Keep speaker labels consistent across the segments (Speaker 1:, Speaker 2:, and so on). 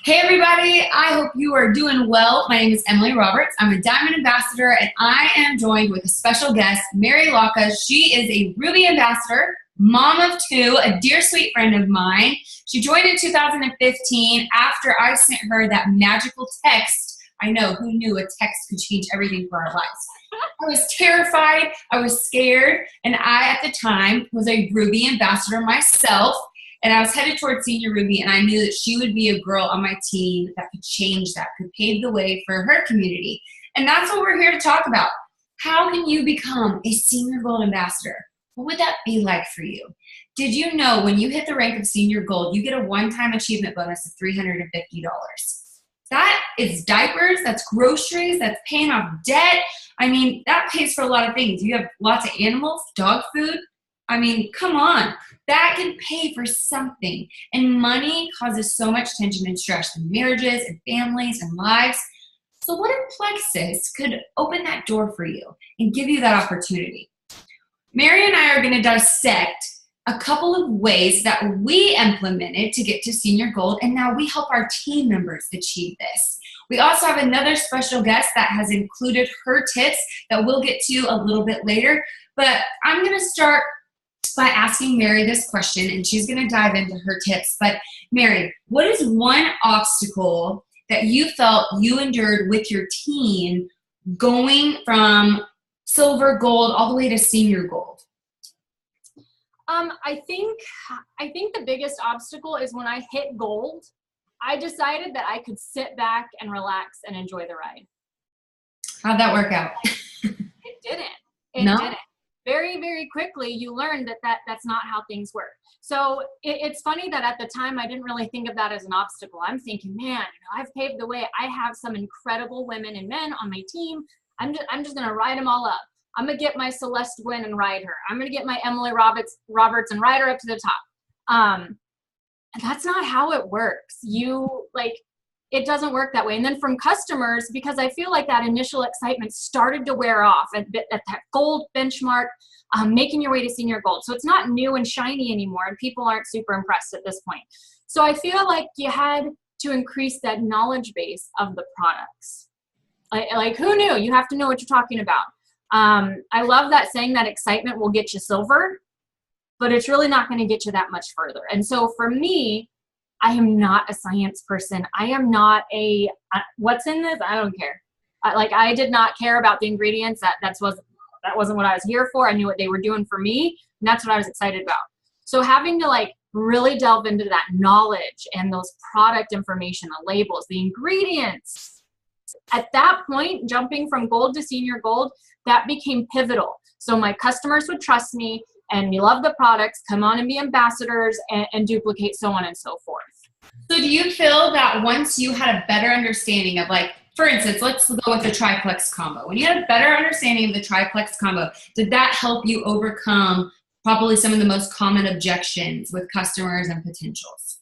Speaker 1: Hey everybody, I hope you are doing well. My name is Emily Roberts. I'm a Diamond Ambassador and I am joined with a special guest, Mary Locka. She is a Ruby Ambassador, mom of two, a dear sweet friend of mine. She joined in 2015 after I sent her that magical text. I know, who knew a text could change everything for our lives? I was terrified, I was scared, and I at the time was a Ruby Ambassador myself. And I was headed towards Senior Ruby, and I knew that she would be a girl on my team that could change that, could pave the way for her community. And that's what we're here to talk about. How can you become a Senior Gold Ambassador? What would that be like for you? Did you know when you hit the rank of Senior Gold, you get a one-time achievement bonus of $350? That is diapers, that's groceries, that's paying off debt. I mean, that pays for a lot of things. You have lots of animals, dog food. I mean, come on. That can pay for something. And money causes so much tension and stress in marriages and families and lives. So what if Plexus could open that door for you and give you that opportunity? Mary and I are going to dissect a couple of ways that we implemented to get to Senior Gold, and now we help our team members achieve this. We also have another special guest that has included her tips that we'll get to a little bit later. But I'm going to start by asking Mary this question, and she's going to dive into her tips. But Mary, what is one obstacle that you felt you endured with your team going from silver, gold, all the way to Senior Gold?
Speaker 2: I think the biggest obstacle is when I hit gold, I decided that I could sit back and relax and enjoy the ride.
Speaker 1: How'd that work out?
Speaker 2: It didn't. It didn't. Very, very quickly, you learn that's not how things work. So it's funny that at the time, I didn't really think of that as an obstacle. I'm thinking, man, I've paved the way. I have some incredible women and men on my team. I'm just going to ride them all up. I'm going to get my Celeste Gwynn and ride her. I'm going to get my Emily Roberts and ride her up to the top. And that's not how it works. It doesn't work that way. And then from customers, because I feel like that initial excitement started to wear off at that gold benchmark, making your way to Senior Gold. So it's not new and shiny anymore, and people aren't super impressed at this point. So I feel like you had to increase that knowledge base of the products. Like who knew? You have to know what you're talking about. I love that saying that excitement will get you silver, but it's really not going to get you that much further. And so for me, I am not a science person. I am not what's in this? I don't care. I did not care about the ingredients. That wasn't what I was here for. I knew what they were doing for me, and that's what I was excited about. So having to really delve into that knowledge and those product information, the labels, the ingredients. At that point, jumping from gold to Senior Gold, that became pivotal. So my customers would trust me, and we love the products, come on and be ambassadors and duplicate, so on and so forth.
Speaker 1: So do you feel that once you had a better understanding of, for instance, let's go with the triplex combo. When you had a better understanding of the triplex combo, did that help you overcome probably some of the most common objections with customers and potentials?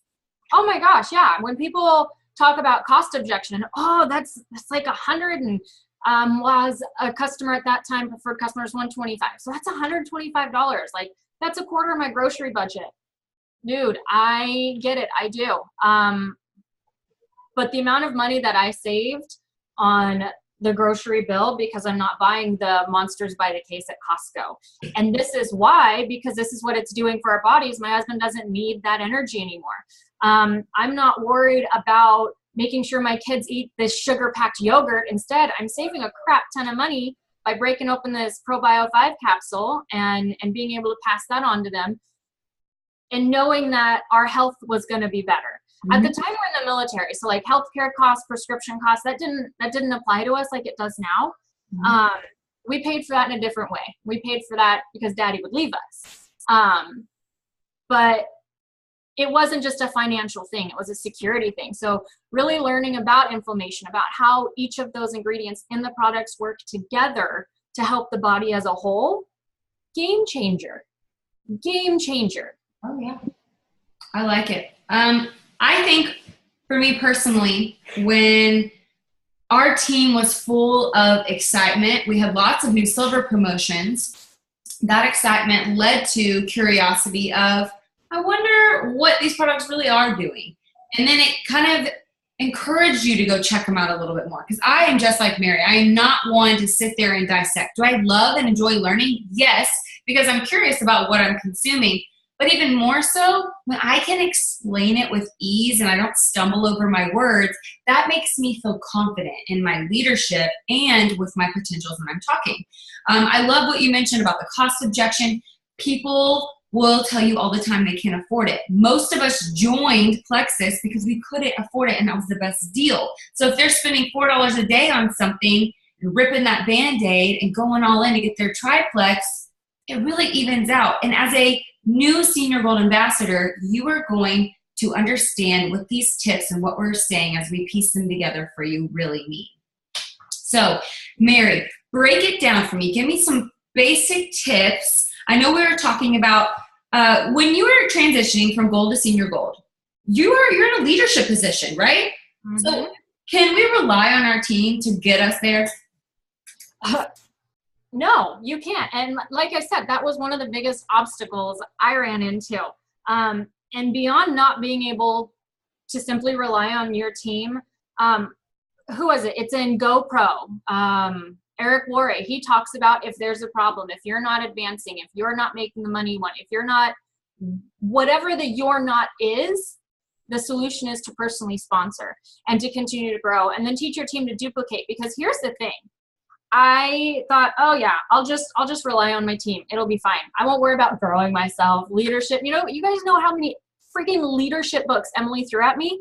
Speaker 2: Oh my gosh, yeah. When people talk about cost objection, that's like 100 and was a customer at that time, preferred customers 125. So that's $125. That's a quarter of my grocery budget. Dude, I get it. I do. But the amount of money that I saved on the grocery bill because I'm not buying the Monsters by the case at Costco. And this is why, because this is what it's doing for our bodies. My husband doesn't need that energy anymore. I'm not worried about making sure my kids eat this sugar-packed yogurt. Instead, I'm saving a crap ton of money by breaking open this ProBio 5 capsule and being able to pass that on to them, and knowing that our health was going to be better. Mm-hmm. At the time we're in the military, so healthcare costs, prescription costs, that didn't apply to us like it does now. Mm-hmm. We paid for that in a different way. We paid for that because Daddy would leave us. But it wasn't just a financial thing. It was a security thing. So really learning about information, about how each of those ingredients in the products work together to help the body as a whole, game changer. Game changer.
Speaker 1: Oh, yeah. I like it. I think for me personally, when our team was full of excitement, we had lots of new silver promotions. That excitement led to curiosity of, I wonder what these products really are doing. And then it kind of encourage you to go check them out a little bit more, because I am just like Mary. I am not one to sit there and dissect. Do I love and enjoy learning? Yes, because I'm curious about what I'm consuming. But even more so, when I can explain it with ease and I don't stumble over my words, that makes me feel confident in my leadership and with my potentials when I'm talking. I love what you mentioned about the cost objection. People will tell you all the time they can't afford it. Most of us joined Plexus because we couldn't afford it, and that was the best deal. So if they're spending $4 a day on something and ripping that Band-Aid and going all in to get their triplex, it really evens out. And as a new Senior Gold Ambassador, you are going to understand what these tips and what we're saying as we piece them together for you really mean. So, Mary, break it down for me. Give me some basic tips. I know we were talking about when you were transitioning from gold to Senior Gold, you're in a leadership position, right? Mm-hmm. So can we rely on our team to get us there?
Speaker 2: No, you can't. And like I said, that was one of the biggest obstacles I ran into. And beyond not being able to simply rely on your team, who was it? It's in GoPro. Eric Worre, he talks about if there's a problem, if you're not advancing, if you're not making the money you want, if you're not, whatever the you're not is, the solution is to personally sponsor and to continue to grow and then teach your team to duplicate. Because here's the thing. I thought, oh yeah, I'll just rely on my team. It'll be fine. I won't worry about growing myself, leadership. You know, you guys know how many freaking leadership books Emily threw at me?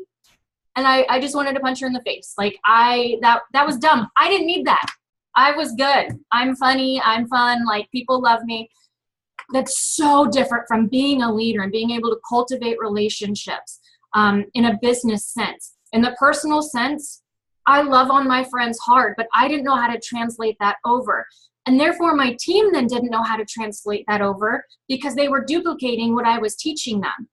Speaker 2: And I just wanted to punch her in the face. Like that was dumb. I didn't need that. I was good. I'm funny. I'm fun. Like, people love me. That's so different from being a leader and being able to cultivate relationships in a business sense. In the personal sense, I love on my friends hard, but I didn't know how to translate that over. And therefore, my team then didn't know how to translate that over because they were duplicating what I was teaching them.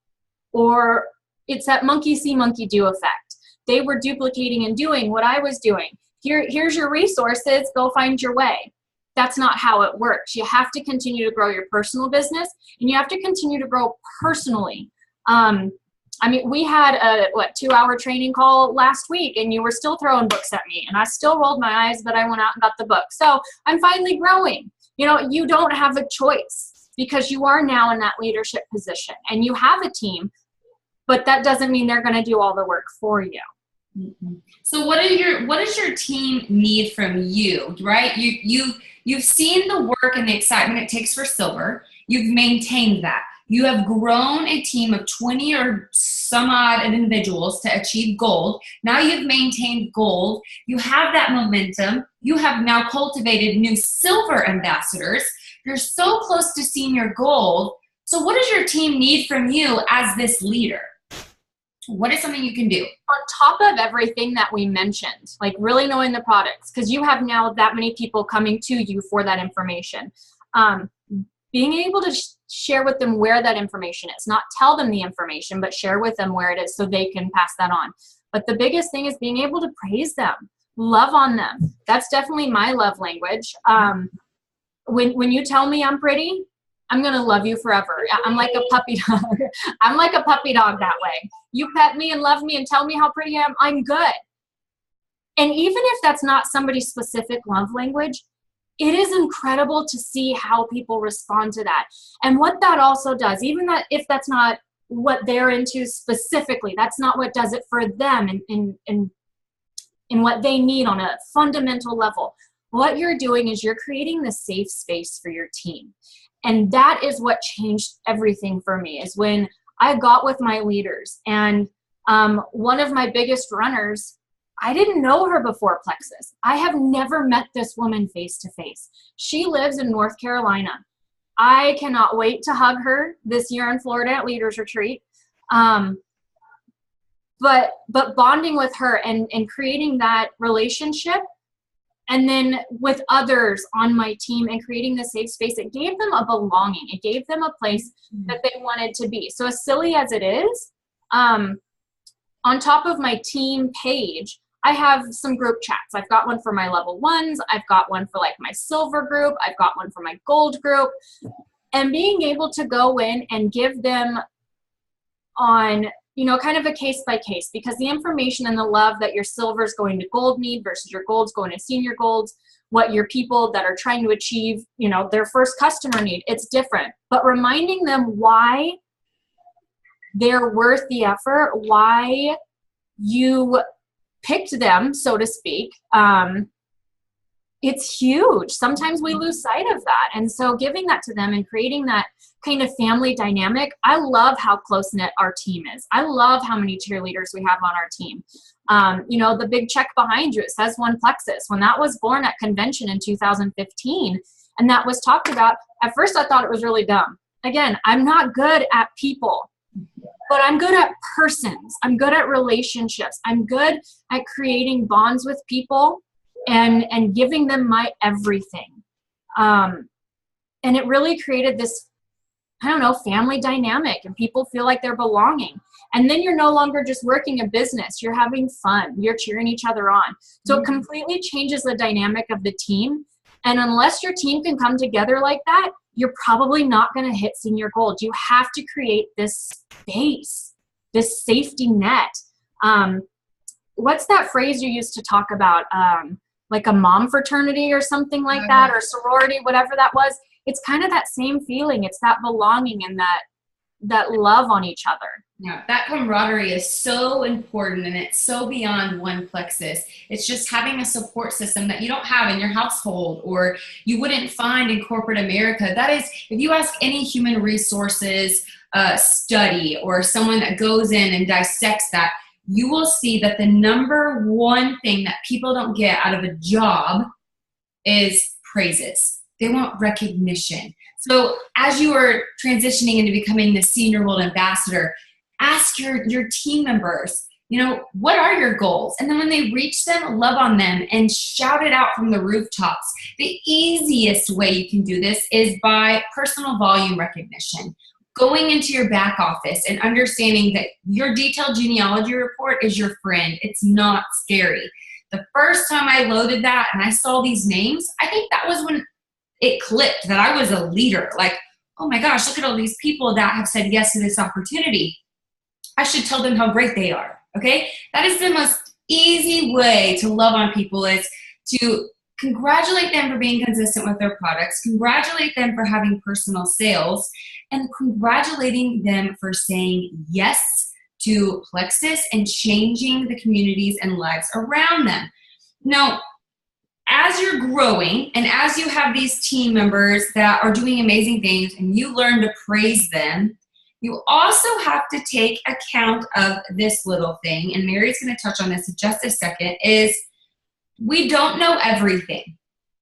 Speaker 2: Or it's that monkey see, monkey do effect. They were duplicating and doing what I was doing. Here's your resources, go find your way. That's not how it works. You have to continue to grow your personal business, and you have to continue to grow personally. I mean, we had a 2-hour training call last week, and you were still throwing books at me, and I still rolled my eyes, but I went out and got the book. So I'm finally growing. You know, you don't have a choice because you are now in that leadership position, and you have a team, but that doesn't mean they're going to do all the work for you.
Speaker 1: Mm-hmm. So what does your team need from you, right? You've seen the work and the excitement it takes for silver. You've maintained that. You have grown a team of 20 or some odd individuals to achieve gold. Now you've maintained gold. You have that momentum. You have now cultivated new silver ambassadors. You're so close to senior gold. So what does your team need from you as this leader? What is something you can do?
Speaker 2: On top of everything that we mentioned, like really knowing the products, because you have now that many people coming to you for that information. Being able to share with them where that information is, not tell them the information, but share with them where it is so they can pass that on. But the biggest thing is being able to praise them, love on them. That's definitely my love language. When you tell me I'm pretty, I'm going to love you forever. I'm like a puppy dog. I'm like a puppy dog that way. You pet me and love me and tell me how pretty I am, I'm good. And even if that's not somebody's specific love language, it is incredible to see how people respond to that. And what that also does, even that if that's not what they're into specifically, that's not what does it for them and what they need on a fundamental level. What you're doing is you're creating the safe space for your team. And that is what changed everything for me, is when I got with my leaders. And one of my biggest runners, I didn't know her before Plexus. I have never met this woman face to face. She lives in North Carolina. I cannot wait to hug her this year in Florida at Leaders Retreat. But bonding with her and creating that relationship, and then with others on my team and creating the safe space, it gave them a belonging. It gave them a place that they wanted to be. So as silly as it is, on top of my team page, I have some group chats. I've got one for my level ones. I've got one for like my silver group. I've got one for my gold group. And being able to go in and give them on kind of a case by case, because the information and the love that your silver is going to gold need versus your gold's going to senior golds, what your people that are trying to achieve, their first customer need, it's different. But reminding them why they're worth the effort, why you picked them, so to speak, it's huge. Sometimes we lose sight of that. And so giving that to them and creating that kind of family dynamic, I love how close-knit our team is. I love how many cheerleaders we have on our team. The big check behind you, it says One Plexus. When that was born at convention in 2015, and that was talked about, at first I thought it was really dumb. Again, I'm not good at people, but I'm good at persons. I'm good at relationships. I'm good at creating bonds with people and giving them my everything. And it really created this, family dynamic, and people feel like they're belonging. And then you're no longer just working a business. You're having fun. You're cheering each other on. So it completely changes the dynamic of the team. And unless your team can come together like that, you're probably not going to hit senior gold. You have to create this space, this safety net. What's that phrase you used to talk about? Like a mom fraternity or something like that, or sorority, whatever that was. It's kind of that same feeling. It's that belonging and that love on each other.
Speaker 1: Yeah, that camaraderie is so important, and it's so beyond One Plexus. It's just having a support system that you don't have in your household or you wouldn't find in corporate America. That is, if you ask any human resources study or someone that goes in and dissects that, you will see that the number one thing that people don't get out of a job is praises. They want recognition. So as you are transitioning into becoming the senior gold ambassador, ask your team members, what are your goals? And then when they reach them, love on them and shout it out from the rooftops. The easiest way you can do this is by personal volume recognition. Going into your back office and understanding that your detailed genealogy report is your friend. It's not scary. The first time I loaded that and I saw these names, I think that was when it clicked that I was a leader. Like, oh my gosh, look at all these people that have said yes to this opportunity. I should tell them how great they are, okay? That is the most easy way to love on people, is to congratulate them for being consistent with their products, congratulate them for having personal sales, and congratulating them for saying yes to Plexus and changing the communities and lives around them. Now, as you're growing and as you have these team members that are doing amazing things and you learn to praise them, you also have to take account of this little thing, and Mary's going to touch on this in just a second, is we don't know everything.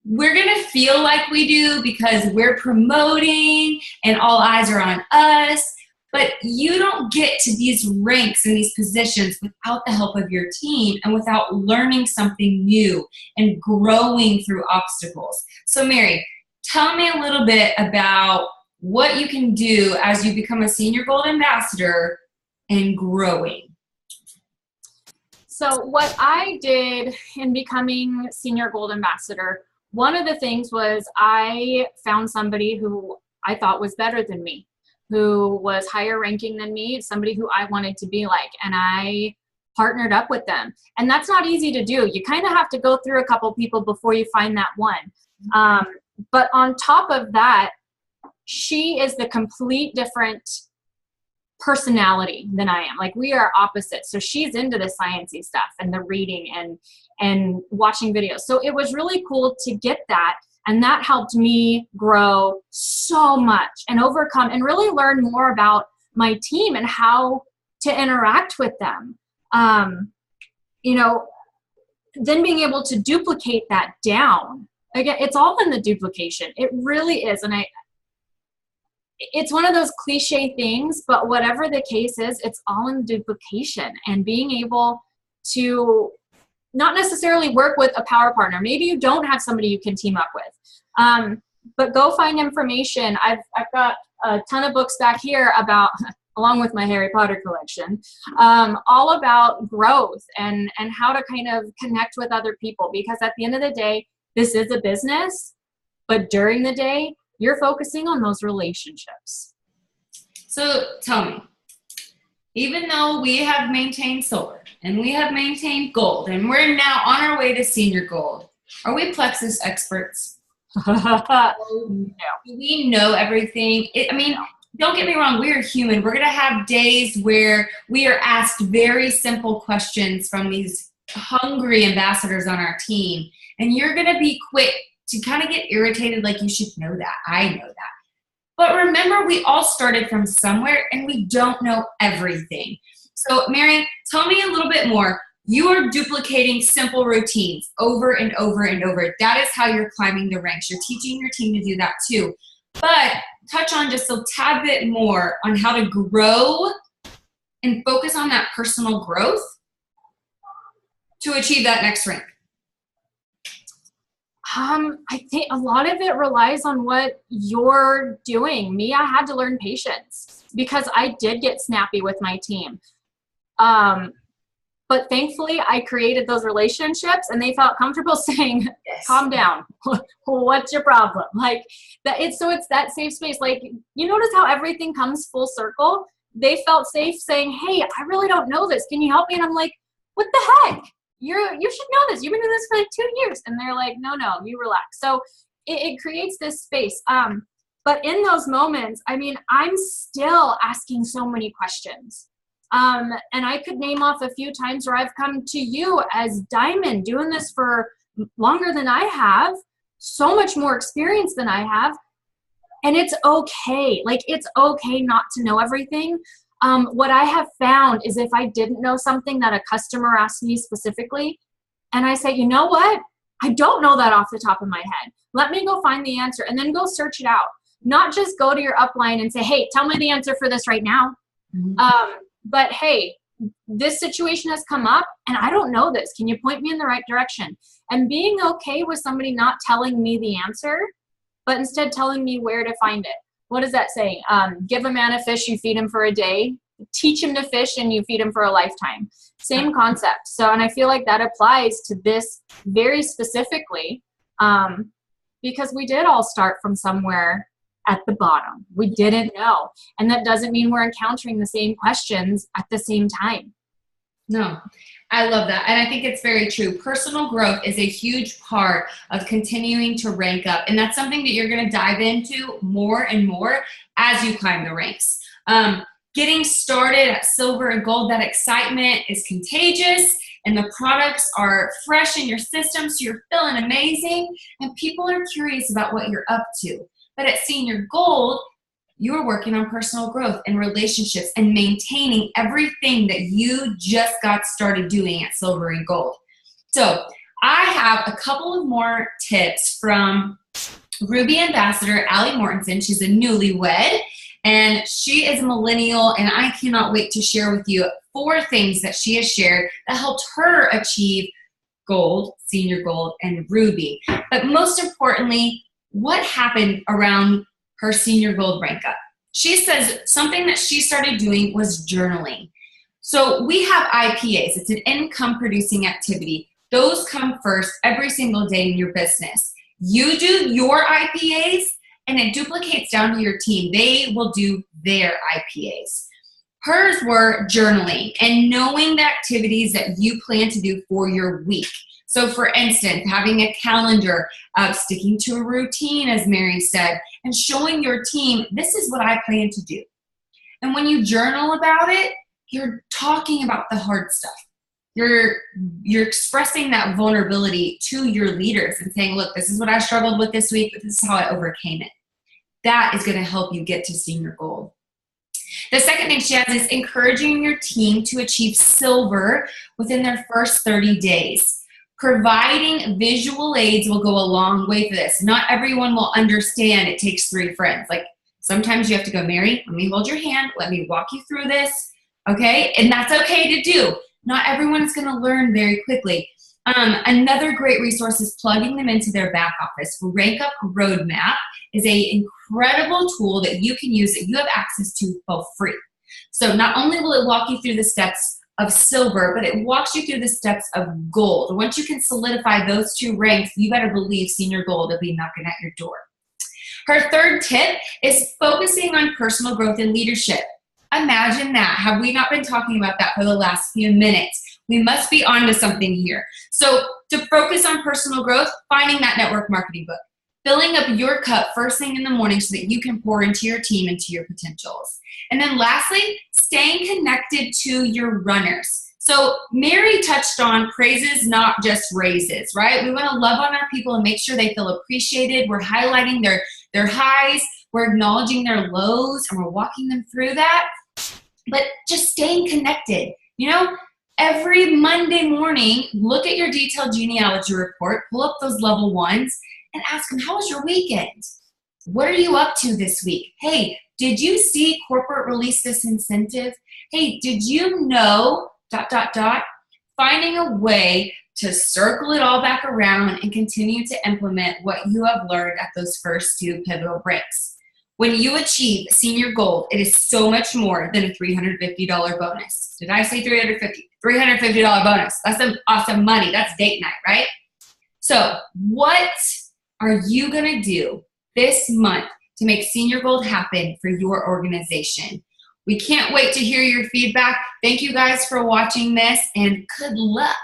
Speaker 1: We're going to feel like we do because we're promoting and all eyes are on us, but you don't get to these ranks and these positions without the help of your team and without learning something new and growing through obstacles. So Mary, tell me a little bit about what you can do as you become a senior gold ambassador and growing.
Speaker 2: So what I did in becoming senior gold ambassador, one of the things was I found somebody who I thought was better than me, who was higher ranking than me, somebody who I wanted to be like, and I partnered up with them. And that's not easy to do. You kind of have to go through a couple people before you find that one. But on top of that, she is the complete different personality than I am. Like, we are opposites. So she's into the sciencey stuff and the reading and watching videos. So it was really cool to get that. And that helped me grow so much and overcome and really learn more about my team and how to interact with them. Then being able to duplicate that down. Again, it's all in the duplication. It really is. And it's one of those cliche things, but whatever the case is, it's all in duplication and being able to not necessarily work with a power partner. Maybe you don't have somebody you can team up with, but go find information. I've got a ton of books back here about, along with my Harry Potter collection, all about growth and how to kind of connect with other people. Because at the end of the day, this is a business, but during the day, you're focusing on those relationships.
Speaker 1: So tell me, even though we have maintained silver and we have maintained gold and we're now on our way to senior gold, are we plexus experts?
Speaker 2: No.
Speaker 1: Do we know everything? I mean, don't get me wrong, we are human. We're going to have days where we are asked very simple questions from these hungry ambassadors on our team. And you're going to be quick to kind of get irritated, like you should know that. I know that. But remember, we all started from somewhere and we don't know everything. So Mary, tell me a little bit more. You are duplicating simple routines over and over and over. That is how you're climbing the ranks. You're teaching your team to do that too. But touch on just a tad bit more on how to grow and focus on that personal growth to achieve that next rank.
Speaker 2: I think a lot of it relies on what you're doing. Me, I had to learn patience because I did get snappy with my team. But thankfully, I created those relationships and they felt comfortable saying, yes, calm down. What's your problem? Like that. It's that safe space. Like, you notice how everything comes full circle. They felt safe saying, hey, I really don't know this. Can you help me? And I'm like, what the heck? You should know this. You've been doing this for like 2 years. And they're like, no, you relax. So it creates this space. But in those moments, I mean, I'm still asking so many questions. And I could name off a few times where I've come to you as Diamond, doing this for longer than I have, so much more experience than I have. And it's okay. Like, it's okay not to know everything. What I have found is if I didn't know something that a customer asked me specifically, and I say, you know what? I don't know that off the top of my head. Let me go find the answer and then go search it out. Not just go to your upline and say, hey, tell me the answer for this right now. Mm-hmm. But hey, this situation has come up and I don't know this. Can you point me in the right direction? And being okay with somebody not telling me the answer, but instead telling me where to find it. What is that saying? Give a man a fish, you feed him for a day. Teach him to fish and you feed him for a lifetime. Same concept. So, and I feel like that applies to this very specifically, because we did all start from somewhere at the bottom. We didn't know. And that doesn't mean we're encountering the same questions at the same time.
Speaker 1: No, I love that. And I think it's very true. Personal growth is a huge part of continuing to rank up. And that's something that you're going to dive into more and more as you climb the ranks. Getting started at silver and gold, that excitement is contagious and the products are fresh in your system. So you're feeling amazing and people are curious about what you're up to. But at senior gold, you are working on personal growth and relationships and maintaining everything that you just got started doing at silver and gold. So I have a couple of more tips from Ruby Ambassador Allie Mortensen. She's a newlywed and she is a millennial, and I cannot wait to share with you 4 things that she has shared that helped her achieve gold, senior gold, and ruby. But most importantly, what happened around her senior gold rank up? She says something that she started doing was journaling. So we have IPAs. It's an income producing activity. Those come first every single day in your business. You do your IPAs and it duplicates down to your team. They will do their IPAs. Hers were journaling and knowing the activities that you plan to do for your week. So for instance, having a calendar of sticking to a routine, as Mary said, and showing your team, this is what I plan to do. And when you journal about it, you're talking about the hard stuff. You're expressing that vulnerability to your leaders and saying, look, this is what I struggled with this week, but this is how I overcame it. That is going to help you get to senior gold. The second thing she has is encouraging your team to achieve silver within their first 30 days. Providing visual aids will go a long way for this. Not everyone will understand it takes 3 friends. Like sometimes you have to go, Mary, let me hold your hand. Let me walk you through this. Okay. And that's okay to do. Not everyone is going to learn very quickly. Another great resource is plugging them into their back office. Rank Up Roadmap is an incredible tool that you can use that you have access to for free. So not only will it walk you through the steps of silver, but it walks you through the steps of gold. Once you can solidify those 2 ranks, you better believe senior gold will be knocking at your door. Her third tip is focusing on personal growth and leadership. Imagine that. Have we not been talking about that for the last few minutes? We must be onto something here. So to focus on personal growth, finding that network marketing book, filling up your cup first thing in the morning so that you can pour into your team and to your potentials. And then lastly, staying connected to your runners. So Mary touched on praises, not just raises, right? We want to love on our people and make sure they feel appreciated. We're highlighting their highs, we're acknowledging their lows, and we're walking them through that. But just staying connected. You know, every Monday morning, look at your detailed genealogy report, pull up those level ones, and ask them, how was your weekend? What are you up to this week? Hey, did you see corporate release this incentive? Hey, did you know ... Finding a way to circle it all back around and continue to implement what you have learned at those first two pivotal breaks. When you achieve senior gold, it is so much more than a $350 bonus. Did I say $350? $350 bonus. That's some awesome money. That's date night, right? So what are you going to do this month to make senior gold happen for your organization? We can't wait to hear your feedback. Thank you guys for watching this, and good luck.